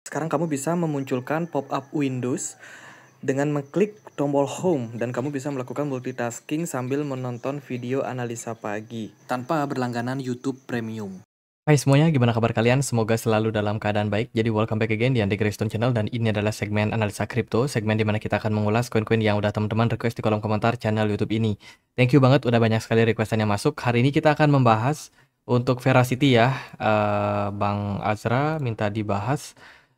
Sekarang kamu bisa memunculkan pop-up Windows dengan mengklik tombol Home dan kamu bisa melakukan multitasking sambil menonton video analisa pagi tanpa berlangganan YouTube Premium. Hai semuanya, gimana kabar kalian? Semoga selalu dalam keadaan baik. Jadi welcome back again di Andy Greystone Channel dan ini adalah segmen analisa kripto, segmen dimana kita akan mengulas koin-koin yang udah teman-teman request di kolom komentar channel YouTube ini. Thank you banget, udah banyak sekali requestannya masuk. Hari ini kita akan membahas untuk Veracity ya, Bang Azra minta dibahas.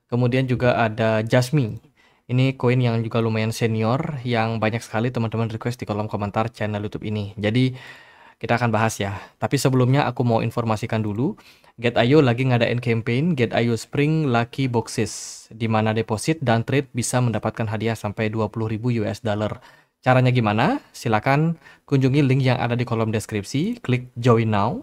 Kemudian juga ada Jasmine. Ini koin yang juga lumayan senior, yang banyak sekali teman-teman request di kolom komentar channel YouTube ini. Jadi kita akan bahas ya. Tapi sebelumnya aku mau informasikan dulu, Get.io lagi ngadain campaign Get.io Spring Lucky Boxes, di mana deposit dan trade bisa mendapatkan hadiah sampai 20.000 US dollar. Caranya gimana? Silakan kunjungi link yang ada di kolom deskripsi, klik join now.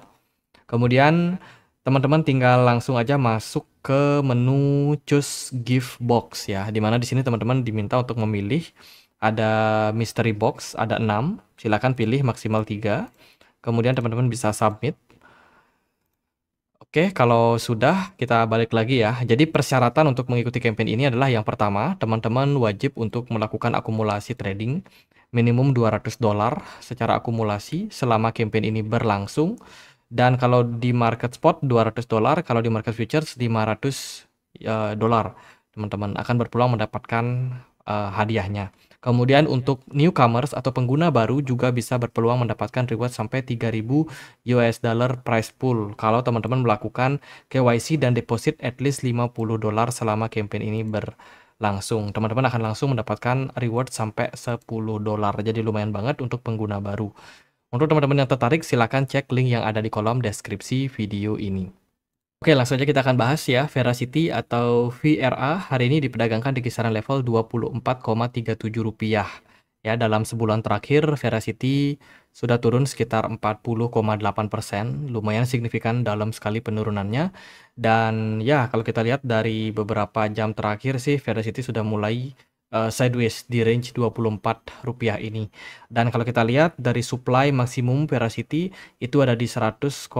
Kemudian teman-teman tinggal langsung aja masuk ke menu choose gift box ya, di mana di sini teman-teman diminta untuk memilih ada mystery box, ada 6, silakan pilih maksimal 3. Kemudian teman-teman bisa submit. Oke, kalau sudah kita balik lagi ya. Jadi persyaratan untuk mengikuti campaign ini adalah yang pertama, teman-teman wajib untuk melakukan akumulasi trading minimum 200 dolar secara akumulasi selama campaign ini berlangsung. Dan kalau di market spot 200 dolar, kalau di market futures 500 dolar. Teman-teman akan berpeluang mendapatkan hadiahnya. Kemudian untuk newcomers atau pengguna baru juga bisa berpeluang mendapatkan reward sampai 3.000 US dollar prize pool kalau teman-teman melakukan KYC dan deposit at least 50 dolar selama campaign ini berlangsung. Teman-teman akan langsung mendapatkan reward sampai 10 dolar. Jadi lumayan banget untuk pengguna baru. Untuk teman-teman yang tertarik, silakan cek link yang ada di kolom deskripsi video ini. Oke, langsung aja kita akan bahas ya. Veracity atau VRA hari ini diperdagangkan di kisaran level Rp24,37. Ya, dalam sebulan terakhir Veracity sudah turun sekitar 40,8%, lumayan signifikan dalam sekali penurunannya. Dan ya, kalau kita lihat dari beberapa jam terakhir sih Veracity sudah mulai sideways di range Rp24 ini. Dan kalau kita lihat dari supply maksimum Veracity itu ada di 100,24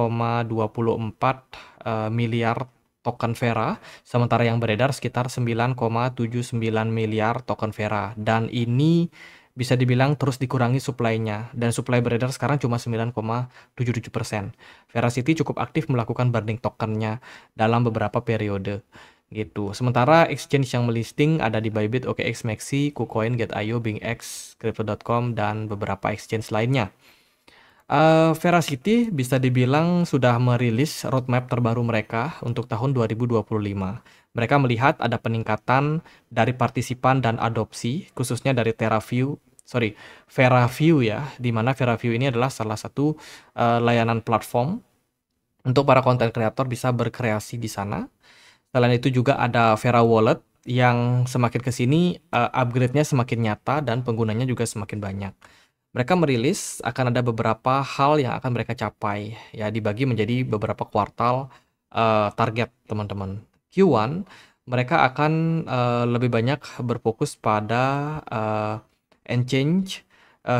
miliar token Vera, sementara yang beredar sekitar 9,79 miliar token Vera. Dan ini bisa dibilang terus dikurangi supply-nya, dan supply beredar sekarang cuma 9,77%. Veracity cukup aktif melakukan burning tokennya dalam beberapa periode gitu. Sementara exchange yang melisting ada di Bybit, OKX, Maxi, KuCoin, Get.io, BingX, Crypto.com, dan beberapa exchange lainnya. Veracity bisa dibilang sudah merilis roadmap terbaru mereka untuk tahun 2025. Mereka melihat ada peningkatan dari partisipan dan adopsi, khususnya dari VeraView ya, di mana VeraView ini adalah salah satu layanan platform untuk para konten kreator bisa berkreasi di sana. Selain itu juga ada Vera Wallet yang semakin ke sini upgrade-nya semakin nyata dan penggunanya juga semakin banyak. Mereka merilis akan ada beberapa hal yang akan mereka capai, ya dibagi menjadi beberapa kuartal target teman-teman. Q1 mereka akan lebih banyak berfokus pada exchange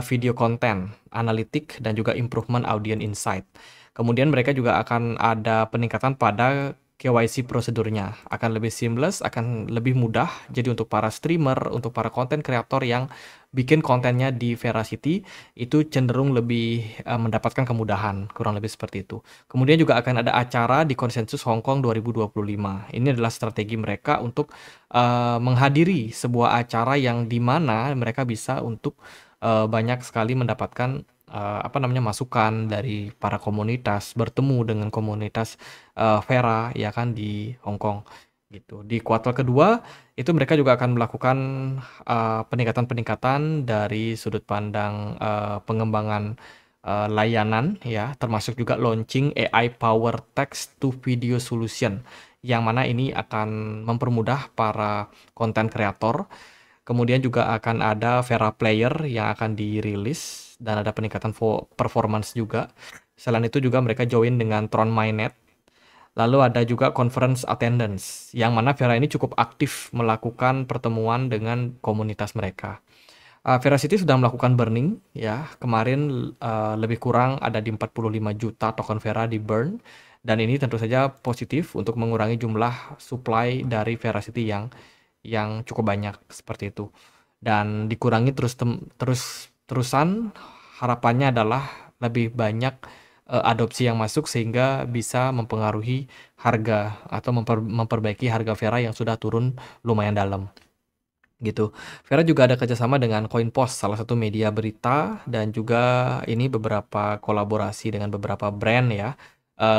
video content, analitik, dan juga improvement audience insight. Kemudian mereka juga akan ada peningkatan pada KYC prosedurnya, akan lebih seamless, akan lebih mudah. Jadi untuk para streamer, untuk para konten kreator yang bikin kontennya di Veracity itu cenderung lebih mendapatkan kemudahan, kurang lebih seperti itu. Kemudian juga akan ada acara di Konsensus Hong Kong 2025. Ini adalah strategi mereka untuk menghadiri sebuah acara yang dimana mereka bisa untuk banyak sekali mendapatkan masukan dari para komunitas, bertemu dengan komunitas Vera ya kan di Hong Kong gitu. Di kuartal kedua itu mereka juga akan melakukan peningkatan-peningkatan dari sudut pandang pengembangan layanan ya, termasuk juga launching AI power text to video solution yang mana ini akan mempermudah para konten kreator. Kemudian juga akan ada Vera Player yang akan dirilis dan ada peningkatan performance juga. Selain itu juga mereka join dengan Tron Mainnet. Lalu ada juga conference attendance yang mana Vera ini cukup aktif melakukan pertemuan dengan komunitas mereka. Veracity sudah melakukan burning ya. Kemarin lebih kurang ada di 45 juta token Vera di burn Dan ini tentu saja positif untuk mengurangi jumlah supply dari Veracity yang cukup banyak seperti itu. Dan dikurangi terus-terusan, harapannya adalah lebih banyak adopsi yang masuk sehingga bisa mempengaruhi harga atau memperbaiki harga Vera yang sudah turun lumayan dalam gitu. Vera juga ada kerjasama dengan Coinpost, salah satu media berita, dan juga ini beberapa kolaborasi dengan beberapa brand ya,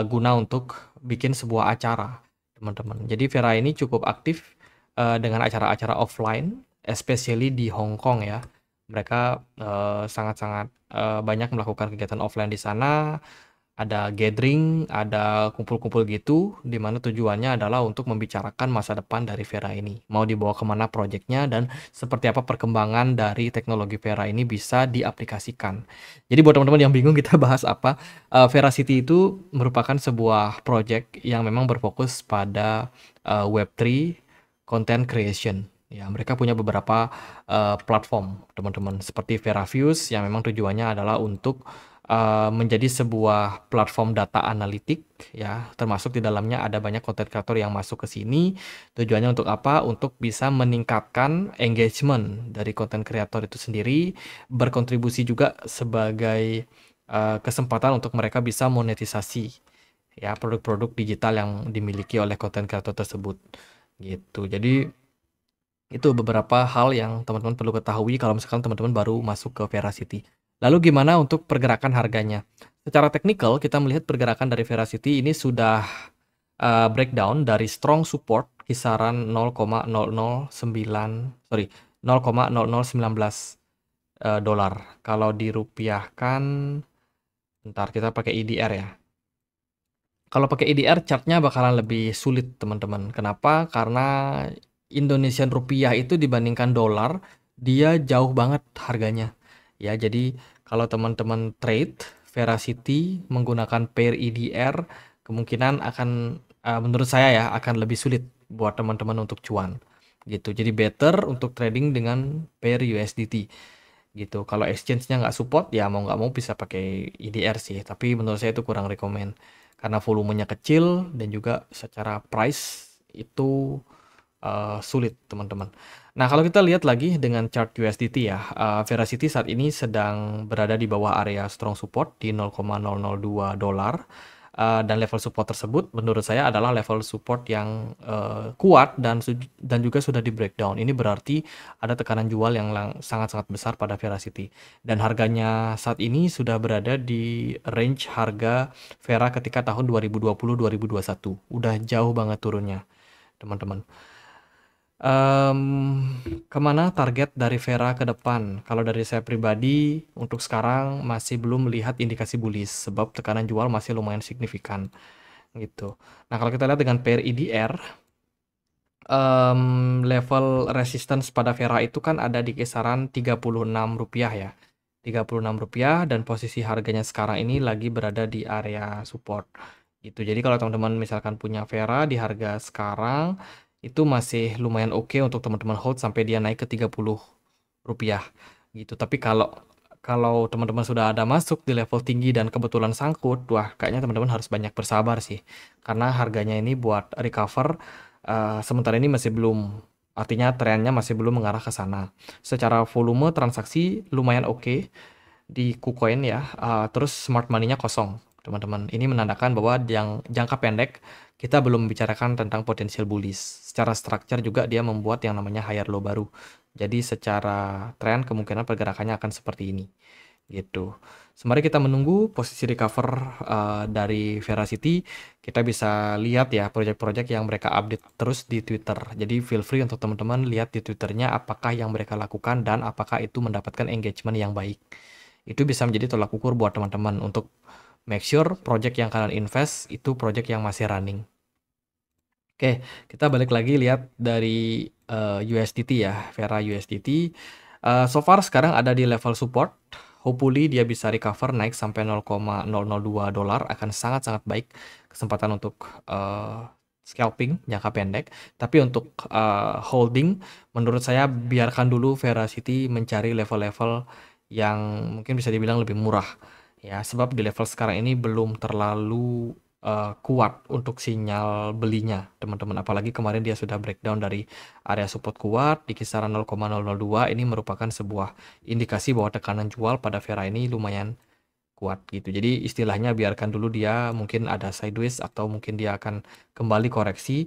guna untuk bikin sebuah acara, teman-teman. Jadi Vera ini cukup aktif dengan acara-acara offline, especially di Hong Kong ya. Mereka sangat-sangat banyak melakukan kegiatan offline di sana. Ada gathering, ada kumpul-kumpul gitu, di mana tujuannya adalah untuk membicarakan masa depan dari Vera ini. Mau dibawa kemana proyeknya dan seperti apa perkembangan dari teknologi Vera ini bisa diaplikasikan. Jadi buat teman-teman yang bingung kita bahas apa, Veracity itu merupakan sebuah proyek yang memang berfokus pada Web3 content creation. Ya, mereka punya beberapa platform, teman-teman, seperti VeraViews yang memang tujuannya adalah untuk menjadi sebuah platform data analitik ya, termasuk di dalamnya ada banyak content creator yang masuk ke sini. Tujuannya untuk apa? Untuk bisa meningkatkan engagement dari content creator itu sendiri, berkontribusi juga sebagai kesempatan untuk mereka bisa monetisasi ya produk-produk digital yang dimiliki oleh content creator tersebut gitu. Jadi itu beberapa hal yang teman-teman perlu ketahui kalau misalkan teman-teman baru masuk ke Veracity. Lalu gimana untuk pergerakan harganya? Secara teknikal kita melihat pergerakan dari Veracity ini sudah breakdown dari strong support kisaran 0,0019 dolar. Kalau dirupiahkan, bentar kita pakai EDR ya. Kalau pakai EDR chartnya bakalan lebih sulit teman-teman. Kenapa? Karena Indonesian rupiah itu dibandingkan dolar, dia jauh banget harganya. Ya, jadi kalau teman-teman trade Veracity menggunakan pair EDR, kemungkinan akan menurut saya ya akan lebih sulit buat teman-teman untuk cuan. Gitu. Jadi better untuk trading dengan pair USDT. Gitu. Kalau exchange-nya nggak support, ya mau nggak mau bisa pakai EDR sih. Tapi menurut saya itu kurang rekomend. Karena volumenya kecil dan juga secara price itu sulit teman-teman. Nah kalau kita lihat lagi dengan chart USDT ya, Veracity saat ini sedang berada di bawah area strong support di 0,002 dolar. Dan level support tersebut menurut saya adalah level support yang kuat dan juga sudah di breakdown. Ini berarti ada tekanan jual yang sangat-sangat besar pada Veracity. Dan harganya saat ini sudah berada di range harga Vera ketika tahun 2020-2021. Udah jauh banget turunnya, teman-teman. Kemana target dari Vera ke depan? Kalau dari saya pribadi, untuk sekarang masih belum melihat indikasi bullish, sebab tekanan jual masih lumayan signifikan, gitu. Nah, kalau kita lihat dengan pair EDR, level resistance pada Vera itu kan ada di kisaran Rp36 ya. Rp36 dan posisi harganya sekarang ini lagi berada di area support, gitu. Jadi kalau teman-teman misalkan punya Vera di harga sekarang, itu masih lumayan oke untuk teman-teman hold sampai dia naik ke Rp30 gitu. Tapi kalau teman-teman sudah ada masuk di level tinggi dan kebetulan sangkut, wah kayaknya teman-teman harus banyak bersabar sih. Karena harganya ini buat recover sementara ini masih belum, artinya trennya masih belum mengarah ke sana. Secara volume transaksi lumayan oke di KuCoin ya, terus smart money-nya kosong teman-teman. Ini menandakan bahwa yang jangka pendek kita belum membicarakan tentang potensial bullish. Secara structure juga dia membuat yang namanya higher low baru. Jadi secara tren kemungkinan pergerakannya akan seperti ini. Gitu. Sembari kita menunggu posisi recover dari Veracity, kita bisa lihat ya proyek-proyek yang mereka update terus di Twitter. Jadi feel free untuk teman-teman lihat di Twitternya apakah yang mereka lakukan dan apakah itu mendapatkan engagement yang baik. Itu bisa menjadi tolak ukur buat teman-teman untuk make sure project yang kalian invest itu project yang masih running. Oke, kita balik lagi lihat dari USDT ya, Vera USDT. So far sekarang ada di level support. Hopefully dia bisa recover naik sampai 0,002 dolar, akan sangat-sangat baik kesempatan untuk scalping jangka pendek. Tapi untuk holding, menurut saya biarkan dulu Veracity mencari level-level yang mungkin bisa dibilang lebih murah. Ya, sebab di level sekarang ini belum terlalu kuat untuk sinyal belinya, teman-teman. Apalagi kemarin dia sudah breakdown dari area support kuat di kisaran 0,002, ini merupakan sebuah indikasi bahwa tekanan jual pada Vera ini lumayan kuat gitu. Jadi istilahnya biarkan dulu dia mungkin ada sideways atau mungkin dia akan kembali koreksi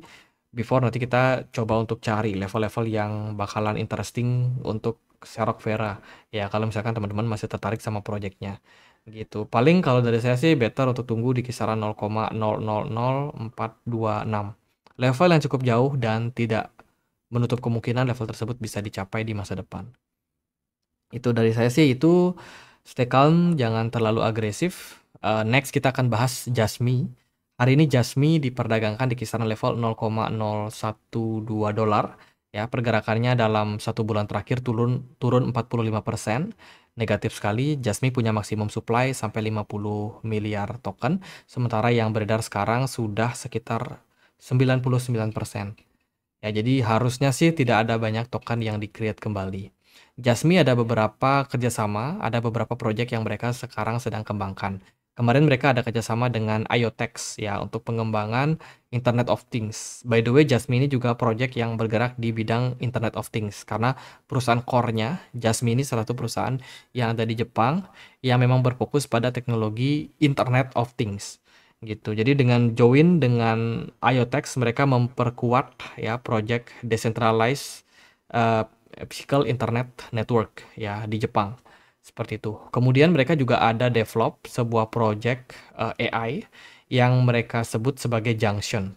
before nanti kita coba untuk cari level-level yang bakalan interesting untuk Serok Vera. Ya kalau misalkan teman-teman masih tertarik sama projectnya gitu. Paling kalau dari saya sih better untuk tunggu di kisaran 0,000426. Level yang cukup jauh dan tidak menutup kemungkinan level tersebut bisa dicapai di masa depan. Itu dari saya sih, itu stay calm, jangan terlalu agresif. Next kita akan bahas Jasmy. Hari ini Jasmy diperdagangkan di kisaran level 0,012 dolar. Ya, pergerakannya dalam 1 bulan terakhir turun 45%. Negatif sekali. Jasmy punya maksimum supply sampai 50 miliar token, sementara yang beredar sekarang sudah sekitar 99%. Ya, jadi harusnya sih tidak ada banyak token yang di-create kembali. Jasmy ada beberapa kerjasama, ada beberapa project yang mereka sekarang sedang kembangkan. Kemarin mereka ada kerjasama dengan IoTeX ya untuk pengembangan Internet of Things. By the way, Jasmy ini juga project yang bergerak di bidang Internet of Things karena perusahaan core-nya, Jasmy ini salah satu perusahaan yang ada di Jepang yang memang berfokus pada teknologi Internet of Things gitu. Jadi dengan join dengan IoTeX mereka memperkuat ya project decentralized uh, physical internet network ya di Jepang. Seperti itu. Kemudian mereka juga ada develop sebuah project AI yang mereka sebut sebagai Junction.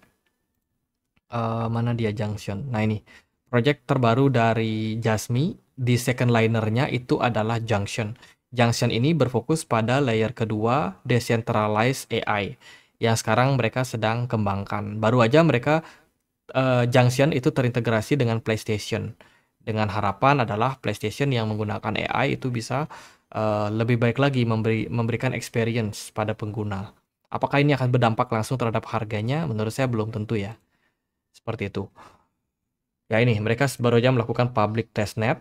Mana dia Junction? Nah ini project terbaru dari Jasmy di second linernya itu adalah Junction. Junction ini berfokus pada layer kedua decentralized AI yang sekarang mereka sedang kembangkan. Baru aja mereka Junction itu terintegrasi dengan PlayStation. Dengan harapan adalah PlayStation yang menggunakan AI itu bisa lebih baik lagi memberikan experience pada pengguna. Apakah ini akan berdampak langsung terhadap harganya? Menurut saya belum tentu ya. Seperti itu. Ya ini, mereka baru aja melakukan public testnet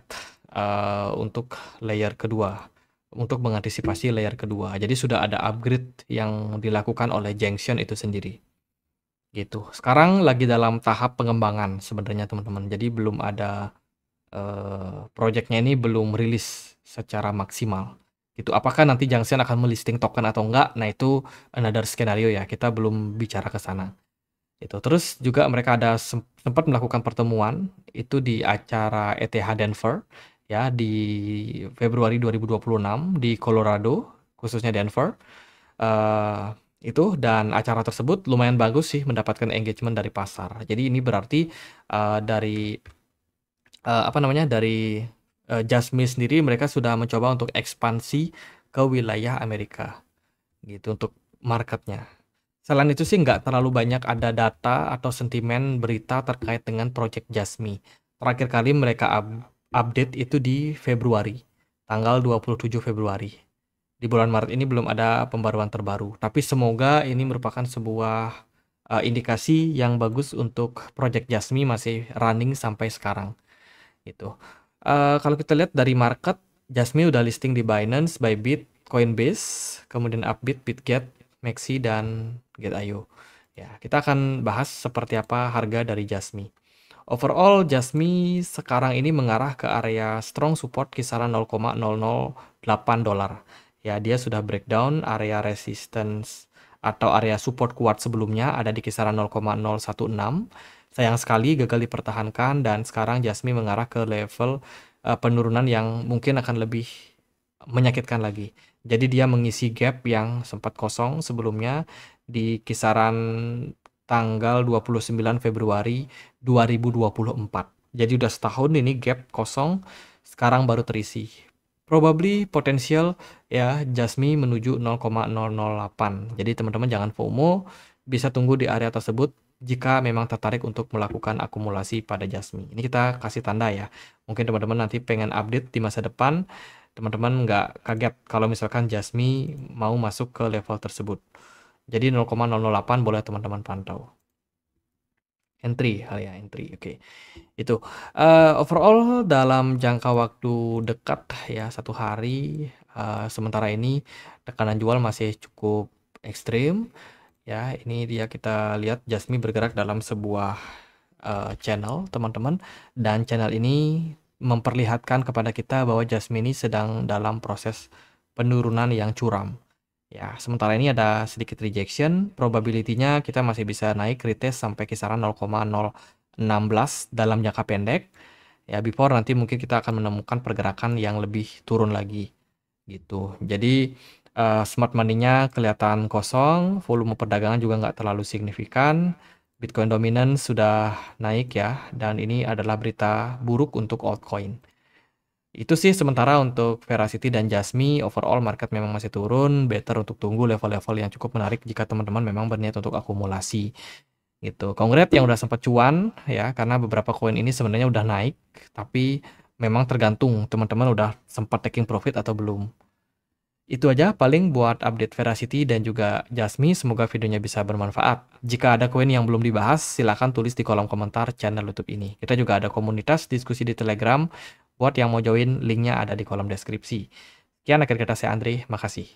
untuk layer kedua. Untuk mengantisipasi layer kedua. Jadi sudah ada upgrade yang dilakukan oleh Junction itu sendiri. Gitu. Sekarang lagi dalam tahap pengembangan sebenarnya teman-teman. Jadi belum ada projectnya ini belum rilis secara maksimal. Itu apakah nanti Junction akan melisting token atau enggak? Nah itu another skenario ya. Kita belum bicara ke sana. Itu terus juga mereka ada sempat melakukan pertemuan itu di acara ETH Denver ya di Februari 2026 di Colorado, khususnya Denver. Itu dan acara tersebut lumayan bagus sih mendapatkan engagement dari pasar. Jadi ini berarti dari dari Jasmy sendiri mereka sudah mencoba untuk ekspansi ke wilayah Amerika gitu untuk marketnya. Selain itu sih nggak terlalu banyak ada data atau sentimen berita terkait dengan Project Jasmy. Terakhir kali mereka update itu di Februari, tanggal 27 Februari. Di bulan Maret ini belum ada pembaruan terbaru, tapi semoga ini merupakan sebuah indikasi yang bagus untuk Project Jasmy masih running sampai sekarang. Gitu. Kalau kita lihat dari market, Jasmy udah listing di Binance, Bybit, Coinbase, kemudian Upbit, Bitget, Maxi, dan Get.io. Ya, kita akan bahas seperti apa harga dari Jasmy. Overall, Jasmy sekarang ini mengarah ke area strong support kisaran 0,008 dolar. Ya, dia sudah breakdown area resistance atau area support kuat sebelumnya ada di kisaran 0,016. Sayang sekali gagal dipertahankan dan sekarang Jasmy mengarah ke level penurunan yang mungkin akan lebih menyakitkan lagi. Jadi dia mengisi gap yang sempat kosong sebelumnya di kisaran tanggal 29 Februari 2024. Jadi udah setahun ini gap kosong, sekarang baru terisi. Probably potensial ya Jasmy menuju 0,008. Jadi teman-teman jangan FOMO, bisa tunggu di area tersebut jika memang tertarik untuk melakukan akumulasi pada Jasmy. Ini kita kasih tanda ya. Mungkin teman-teman nanti pengen update di masa depan, teman-teman nggak kaget kalau misalkan Jasmy mau masuk ke level tersebut. Jadi 0,008 boleh teman-teman pantau. Entry, hal ya entry, oke. Itu overall dalam jangka waktu dekat ya 1 hari, sementara ini tekanan jual masih cukup ekstrim Ya, ini dia kita lihat Jasmine bergerak dalam sebuah channel, teman-teman, dan channel ini memperlihatkan kepada kita bahwa Jasmine ini sedang dalam proses penurunan yang curam. Ya, sementara ini ada sedikit rejection, probability-nya kita masih bisa naik retest sampai kisaran 0,016 dalam jangka pendek. Ya, before nanti mungkin kita akan menemukan pergerakan yang lebih turun lagi gitu. Jadi smart money-nya kelihatan kosong, volume perdagangan juga nggak terlalu signifikan. Bitcoin dominan sudah naik ya, dan ini adalah berita buruk untuk altcoin. Itu sih sementara untuk Veracity dan Jasmy, overall market memang masih turun, better untuk tunggu level-level yang cukup menarik jika teman-teman memang berniat untuk akumulasi gitu. Congrats yang udah sempat cuan ya, karena beberapa koin ini sebenarnya udah naik, tapi memang tergantung teman-teman udah sempat taking profit atau belum. Itu aja paling buat update Veracity dan juga Jasmy, semoga videonya bisa bermanfaat. Jika ada koin yang belum dibahas, silahkan tulis di kolom komentar channel YouTube ini. Kita juga ada komunitas diskusi di Telegram, buat yang mau join linknya ada di kolom deskripsi. Sekian akhir kata saya Andre, makasih.